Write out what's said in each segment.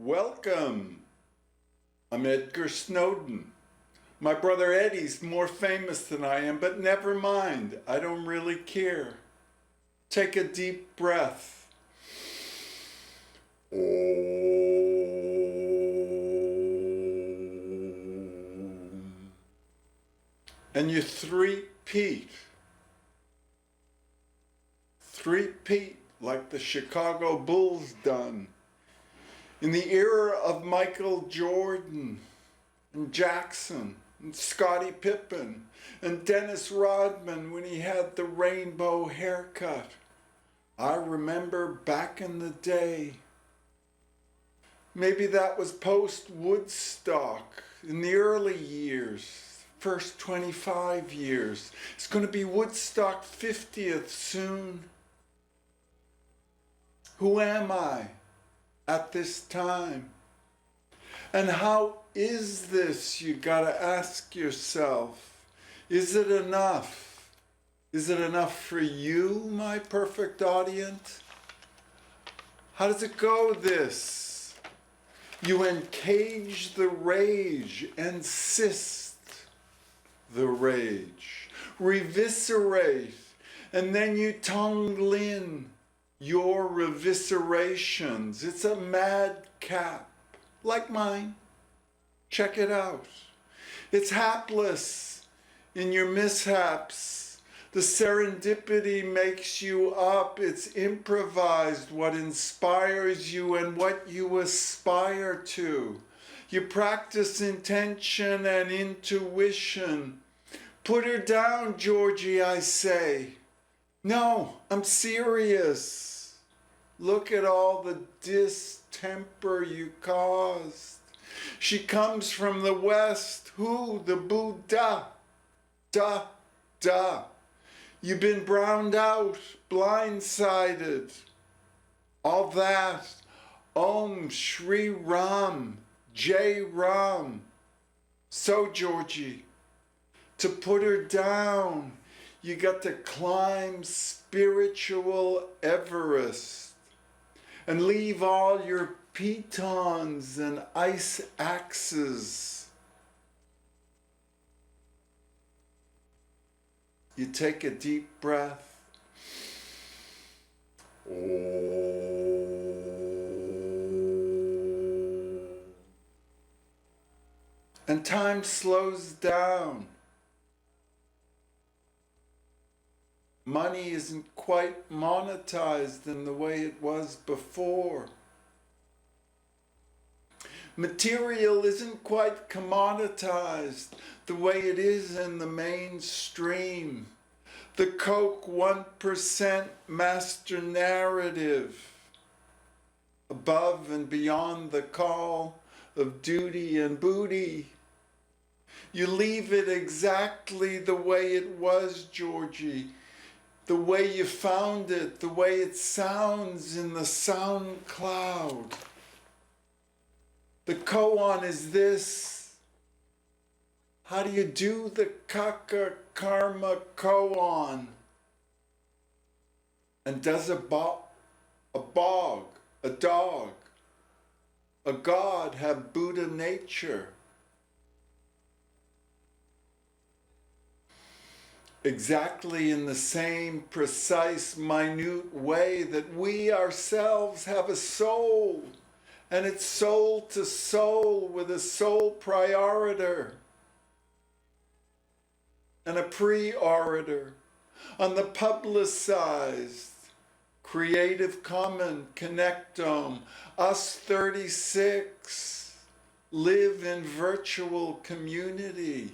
Welcome. I'm Edgar Snowden. My brother Eddie's more famous than I am, but never mind. I don't really care. Take a deep breath. And you three-peat. Three-peat like the Chicago Bulls done. In the era of Michael Jordan and Jackson and Scottie Pippen and Dennis Rodman when he had the rainbow haircut. I remember back in the day. Maybe that was post-Woodstock in the early years, first 25 years. It's going to be Woodstock 50th soon. Who am I at this time? And how is this, you gotta ask yourself? Is it enough? Is it enough for you, my perfect audience? How does it go, this? You encage the rage, encysst the rage, reviscerate, and then you tongue-lin your reviscerations. It's a madcap, like mine. Check it out. It's hapless in your mishaps. The serendipity makes you up. It's improvised, what inspires you and what you aspire to. You practice intention and intuition. Put her down, Georgie, I say. No, I'm serious. Look at all the distemper you caused. She comes from the West. Who? The Buddha. Da. You've been browned out, blindsided. All that. Om Shri Ram, Jai Ram. So, Georgie, to put her down, you got to climb spiritual Everest and leave all your pitons and ice axes. You take a deep breath. And time slows down. Money isn't quite monetized in the way it was before. Material isn't quite commoditized the way it is in the mainstream. The Coke 1% master narrative, above and beyond the call of duty and booty. You leave it exactly the way it was, Georgie. The way you found it, the way it sounds in the sound cloud. The koan is this. How do you do the kaka karma koan? And does a dog, a god have Buddha nature? Exactly in the same precise, minute way that we ourselves have a soul, and it's soul to soul with a soul prioritor and a pre-orator on the publicized Creative Commons Connectome. Us 36 live in virtual community.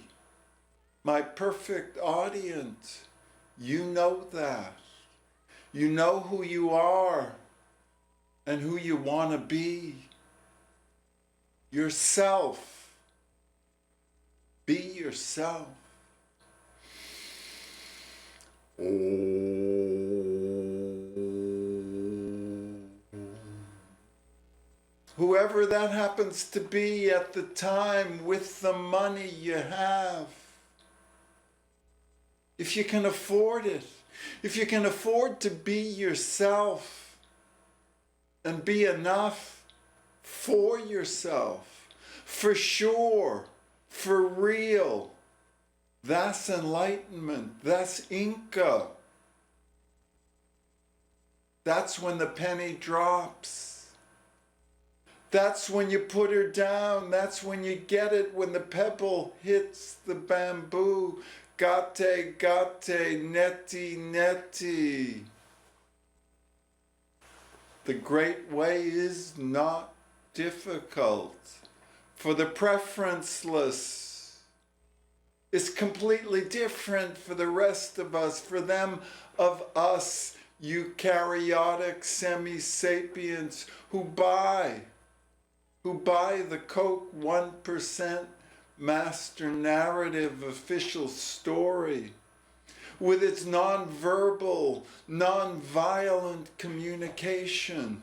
My perfect audience, you know that. You know who you are and who you want to be. Yourself. Be yourself. Whoever that happens to be at the time with the money you have. If you can afford it, if you can afford to be yourself and be enough for yourself, for sure, for real. That's enlightenment. That's Inca. That's when the penny drops. That's when you put her down. That's when you get it, when the pebble hits the bamboo. Gate, gate, neti, neti. The great way is not difficult. For the preferenceless, it's completely different for the rest of us. For them of us, eukaryotic semi-sapiens who buy the Coke 1% master narrative official story with its non-verbal, non-violent communication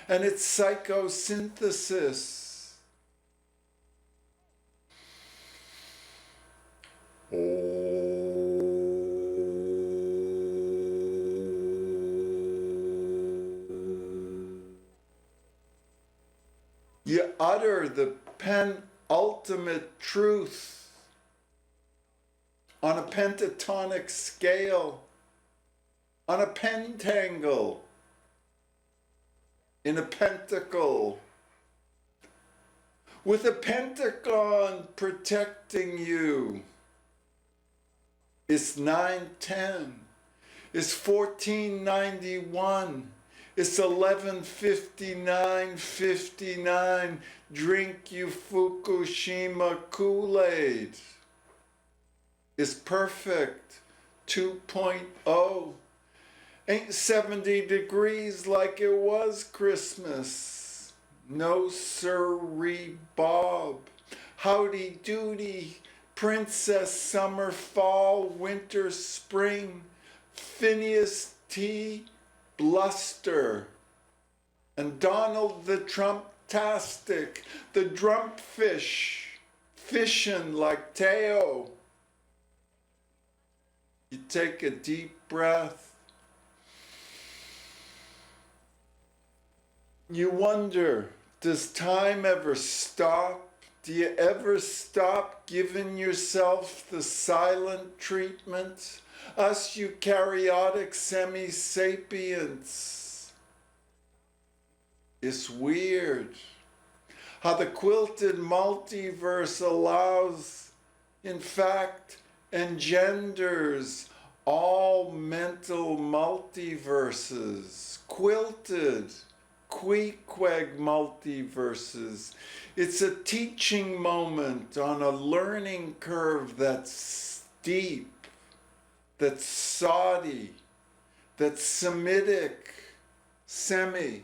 and its psychosynthesis. You utter the penultimate truth on a pentatonic scale, on a pentangle, in a pentacle, with a pentagon protecting you. It's 910. It's 1491. It's 11:59:59. Drink you Fukushima Kool-Aid. It's perfect. 2.0. Ain't 70 degrees like it was Christmas. No sirree Bob. Howdy doody. Princess, summer, fall, winter, spring. Phineas T. Bluster, and Donald the Trump-tastic, the drumpfish, fishing like Teo. You take a deep breath. You wonder, does time ever stop? Do you ever stop giving yourself the silent treatment? Us eukaryotic semi-sapiens. It's weird how the quilted multiverse allows, in fact, engenders all mental multiverses, quilted, queequeg multiverses. It's a teaching moment on a learning curve that's steep, that's Saudi, that's Semitic, semi.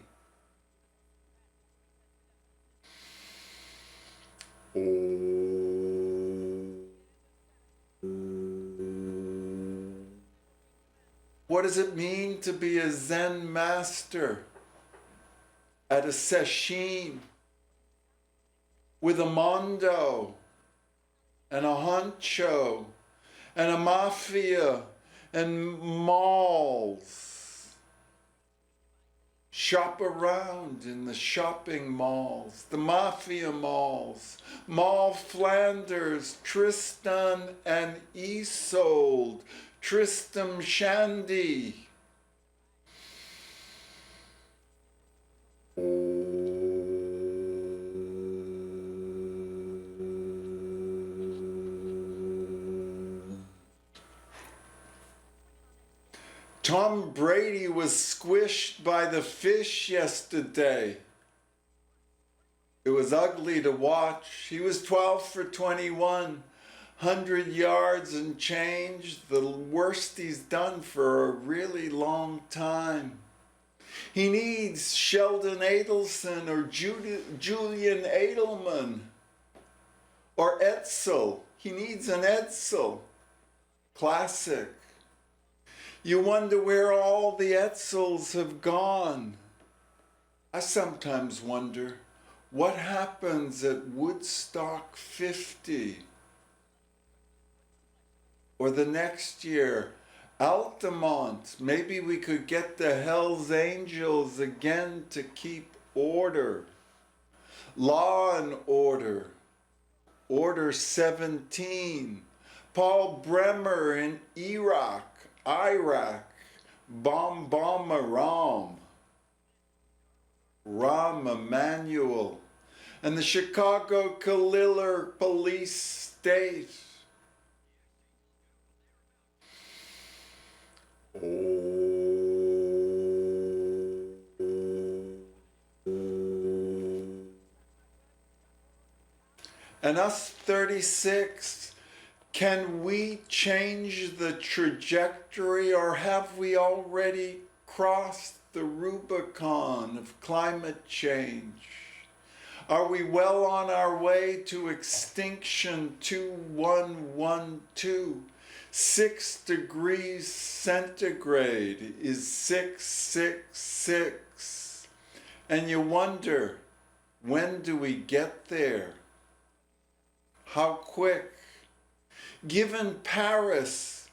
What does it mean to be a Zen master at a sesshin with a mondo and a honcho and a mafia and malls? Shop around in the shopping malls, the mafia malls, Mall Flanders, Tristan and Isolde, Tristram Shandy. Tom Brady was squished by the fish yesterday. It was ugly to watch. He was 12 for 21, 100 yards and change, the worst he's done for a really long time. He needs Sheldon Adelson or Julian Edelman or Edsel. He needs an Edsel. Classic. You wonder where all the Edsels have gone. I sometimes wonder what happens at Woodstock 50 or the next year, Altamont. Maybe we could get the Hells Angels again to keep order. Law and Order, Order 17, Paul Bremer in Iraq, Bomb Aram, Rahm Emanuel, and the Chicago Killer Police State. And us 36, can we change the trajectory, or have we already crossed the Rubicon of climate change? Are we well on our way to extinction 2112? 6 degrees centigrade is 666. And you wonder, when do we get there? How quick? Given Paris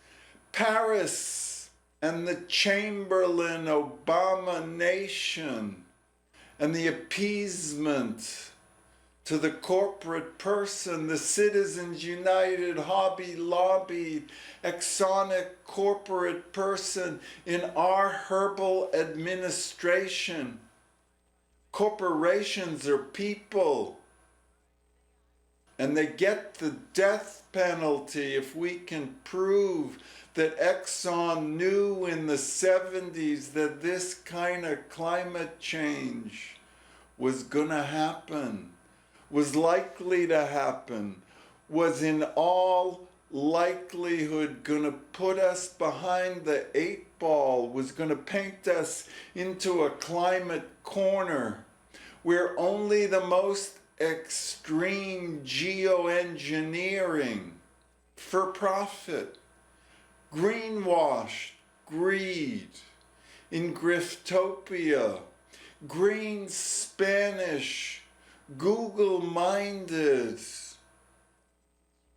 and the Chamberlain abomination and the appeasement to the corporate person, the Citizens United, Hobby Lobby, exonic corporate person in our herbal administration. Corporations are people, and they get the death penalty if we can prove that Exxon knew in the 70s that this kind of climate change was gonna happen, was likely to happen, was in all likelihood gonna put us behind the 8 ball, was gonna paint us into a climate corner where only the most extreme geoengineering for profit, greenwashed greed, in Griftopia, green Spanish, Google-minded,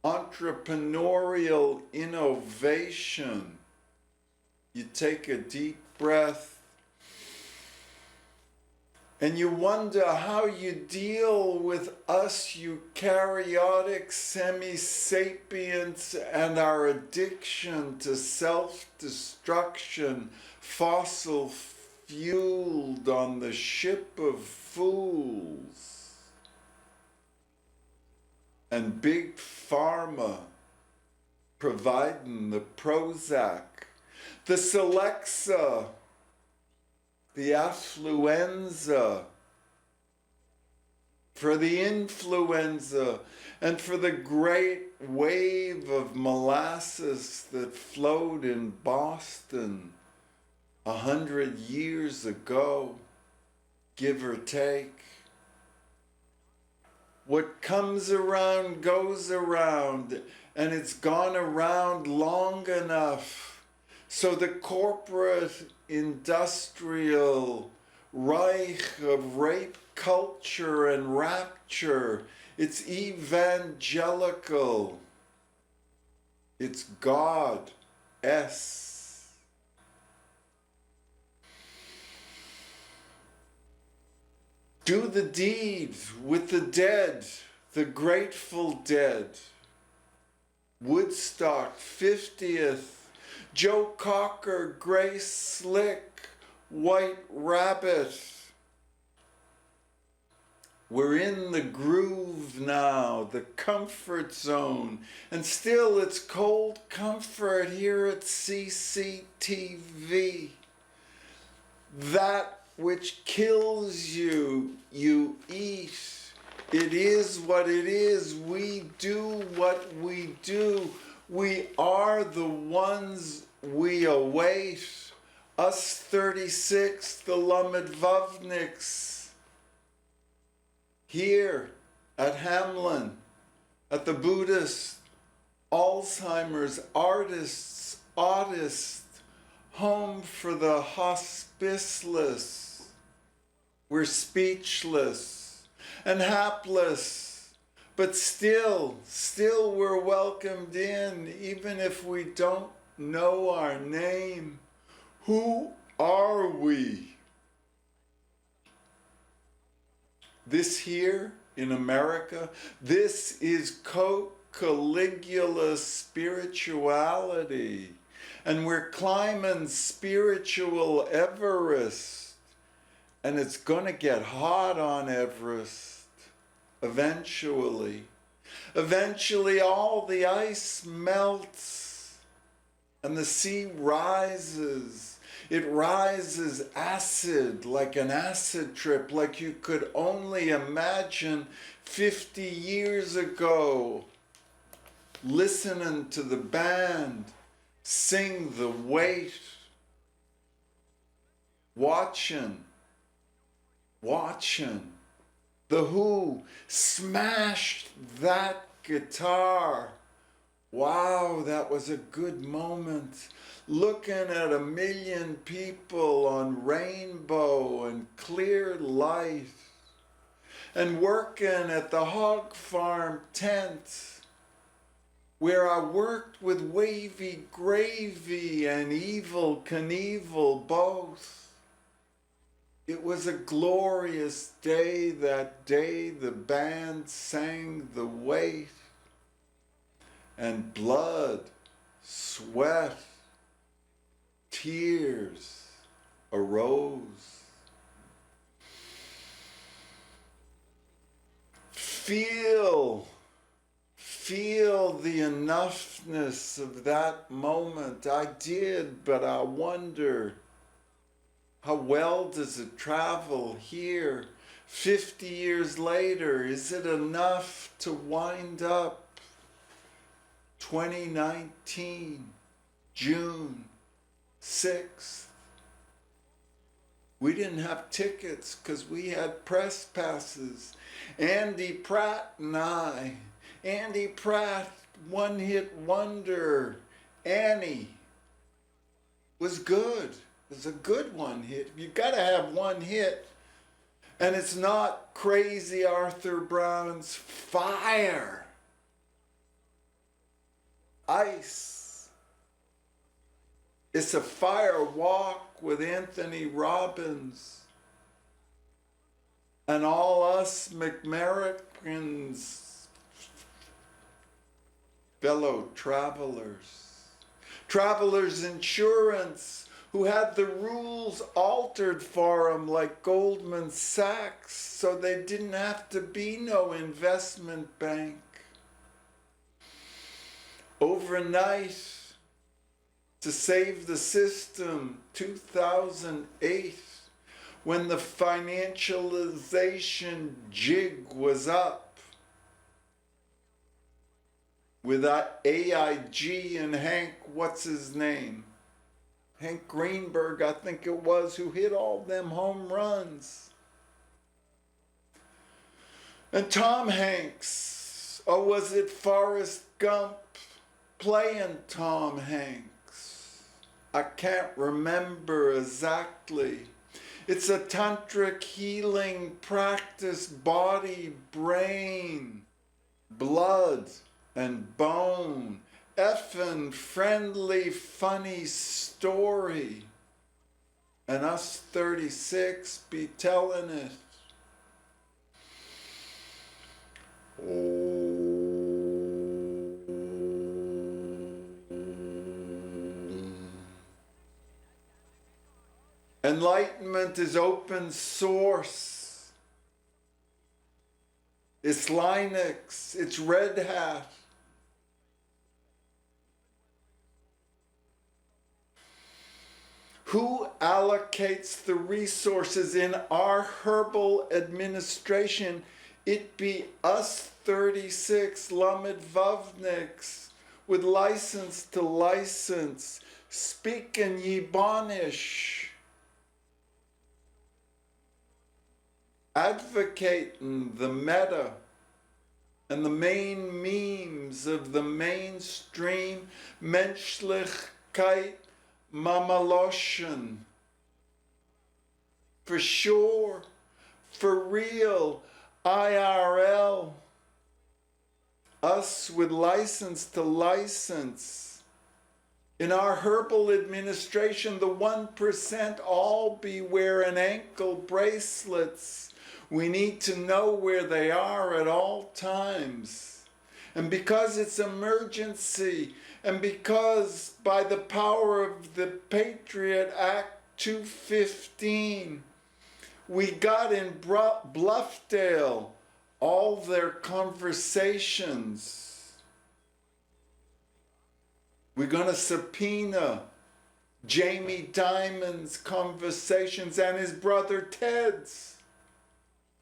entrepreneurial innovation. You take a deep breath, and you wonder how you deal with us eukaryotic semi-sapients and our addiction to self-destruction, fossil-fueled on the ship of fools. And Big Pharma providing the Prozac, the Celexa, the affluenza, for the influenza, and for the great wave of molasses that flowed in Boston 100 years ago, give or take. What comes around goes around, and it's gone around long enough so the corporate industrial reich of rape culture and rapture, it's evangelical, it's God-esque. Do the deed with the dead, the Grateful Dead. Woodstock 50th, Joe Cocker, Grace Slick, White Rabbit. We're in the groove now, the comfort zone, and still it's cold comfort here at CCTV. That which kills you, you eat. It is what it is. We do what we do. We are the ones we await. Us 36, the Lamadvovniks, here at Hamlin, at the Buddhist, Alzheimer's, artists, home for the hospiceless. We're speechless and hapless, but still we're welcomed in, even if we don't know our name. Who are we? This here in America, this is Caligula spirituality. And we're climbing spiritual Everest. And it's going to get hot on Everest eventually. Eventually all the ice melts and the sea rises. It rises acid, like an acid trip, like you could only imagine 50 years ago, listening to the band sing The Weight, watching. The Who smashed that guitar. Wow, that was a good moment. Looking at 1 million people on rainbow and clear light. And working at the hog farm tent, where I worked with Wavy Gravy and Evil Knievel both. It was a glorious day. That day the band sang The Weight. And blood, sweat, tears arose. Feel the enoughness of that moment. I did, but I wonder, how well does it travel here? 50 years later, is it enough to wind up 2019, June 6th? We didn't have tickets because we had press passes. Andy Pratt and I. Andy Pratt, one-hit wonder. Annie was good. It was a good one hit. You gotta have one hit. And it's not Crazy Arthur Brown's Fire. Ice. It's a fire walk with Anthony Robbins and all us McAmericans, fellow travelers. Travelers Insurance, who had the rules altered for them like Goldman Sachs, so they didn't have to be no investment bank. Overnight, to save the system, 2008, when the financialization jig was up, with AIG and Hank, what's his name? Hank Greenberg, I think it was, who hit all them home runs. And Tom Hanks, or was it Forrest Gump playing Tom Hanks? I can't remember exactly. It's a tantric healing practice, body, brain, blood, and bone. Effing friendly, funny story. And us 36 be telling it. Enlightenment is open source. It's Linux, it's Red Hat. Who allocates the resources in our herbal administration? It be us 36 Lamed-Vavniks with license to license, speaking Yibanish, advocating the meta and the main memes of the mainstream Menschlichkeit Mamaloshen. For sure, for real, IRL. Us with license to license. In our herbal administration, the 1% all be wearing ankle bracelets We need to know where they are at all times. And because it's emergency, and because by the power of the Patriot Act 215, we got in Bluffdale all their conversations. We're going to subpoena Jamie Dimon's conversations and his brother Ted's.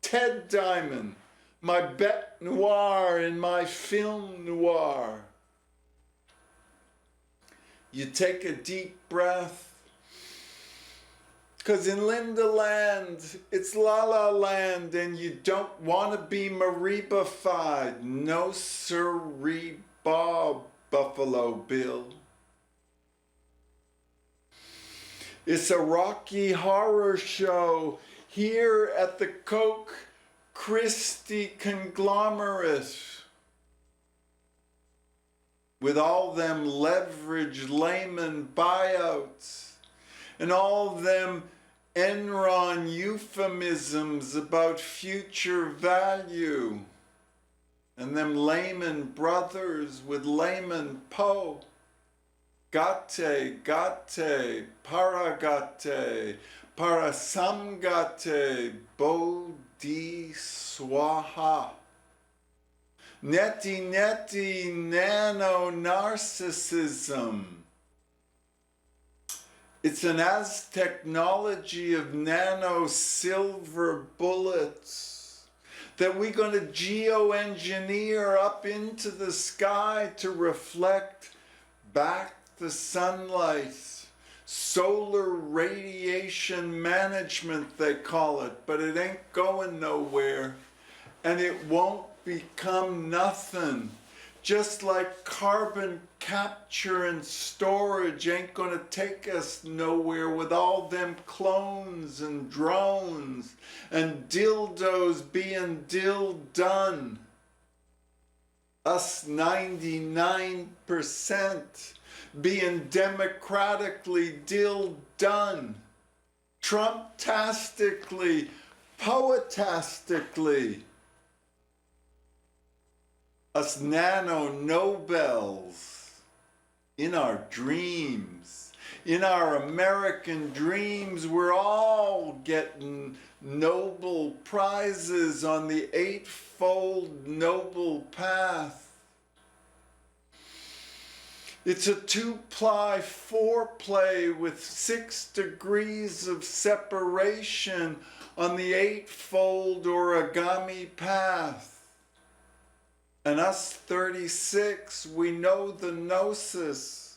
Ted Dimon, my bête noire in my film noir. You take a deep breath. Because in Linda Land, it's La La Land, and you don't want to be Mariba-fied. No sirree, Bob, Buffalo Bill. It's a Rocky Horror Show here at the Koch Christie conglomerate. With all them leveraged layman buyouts and all them Enron euphemisms about future value and them Lehman Brothers with Lehman Poe. Gate, paragate, parasamgate, bodhi swaha. Neti nano-narcissism. It's an technology of nano-silver bullets that we're going to geoengineer up into the sky to reflect back the sunlight. Solar radiation management, they call it, but it ain't going nowhere. And it won't become nothing. Just like carbon capture and storage ain't gonna take us nowhere with all them clones and drones and dildos being done. Us 99% being democratically done. Trump-tastically, poetastically. Us nano-Nobels in our dreams. In our American dreams, we're all getting Nobel Prizes on the Eightfold Noble Path. It's a 2-ply foreplay with 6 degrees of separation on the Eightfold Origami Path. And us 36, we know the gnosis.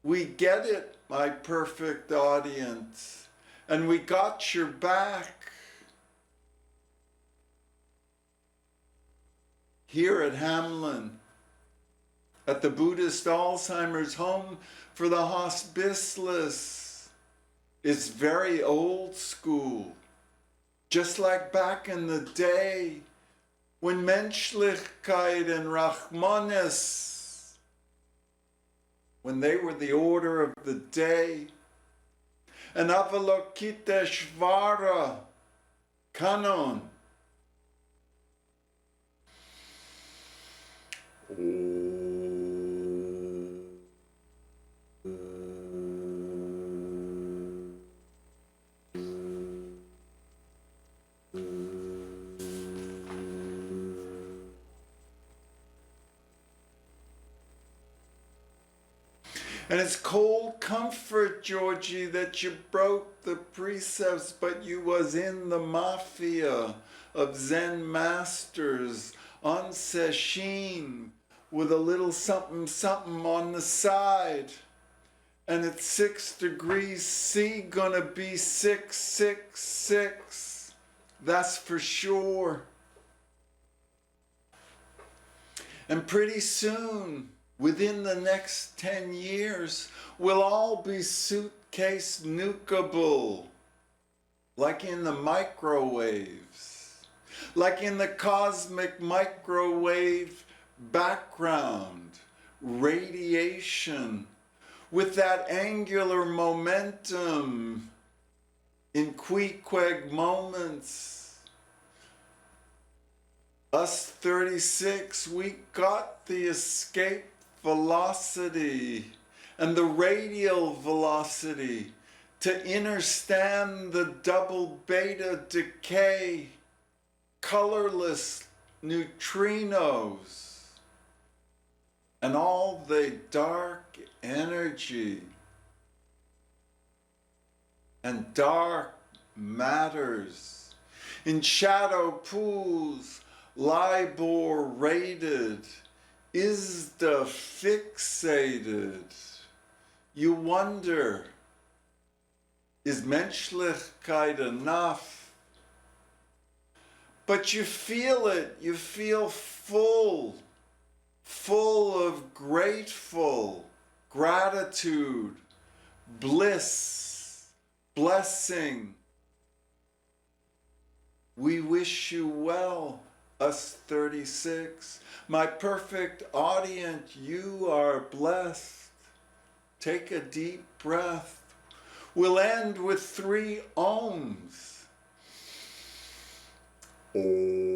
We get it, my perfect audience. And we got your back. Here at Hamlin, at the Buddhist Alzheimer's home for the hospiceless. It's very old school. Just like back in the day, when Menschlichkeit and Rachmanis, when they were the order of the day, and Avalokiteshvara, Kanon. And it's cold comfort, Georgie, that you broke the precepts, but you was in the mafia of Zen masters on sesshin with a little something something on the side. And at 6 degrees C, gonna be 666. That's for sure. And pretty soon, within the next 10 years, we'll all be suitcase nukeable, like in the microwaves, like in the cosmic microwave background, radiation, with that angular momentum in Queequeg moments. Us 36, we got the escape velocity and the radial velocity to understand the double beta decay, colorless neutrinos, and all the dark energy and dark matters in shadow pools, LIBOR rated, is the fixated. You wonder, is Menschlichkeit enough? But you feel it, you feel full of grateful gratitude, bliss, blessing. We wish you well, us 36. My perfect audience, you are blessed. Take a deep breath. We'll end with 3 ohms. Om.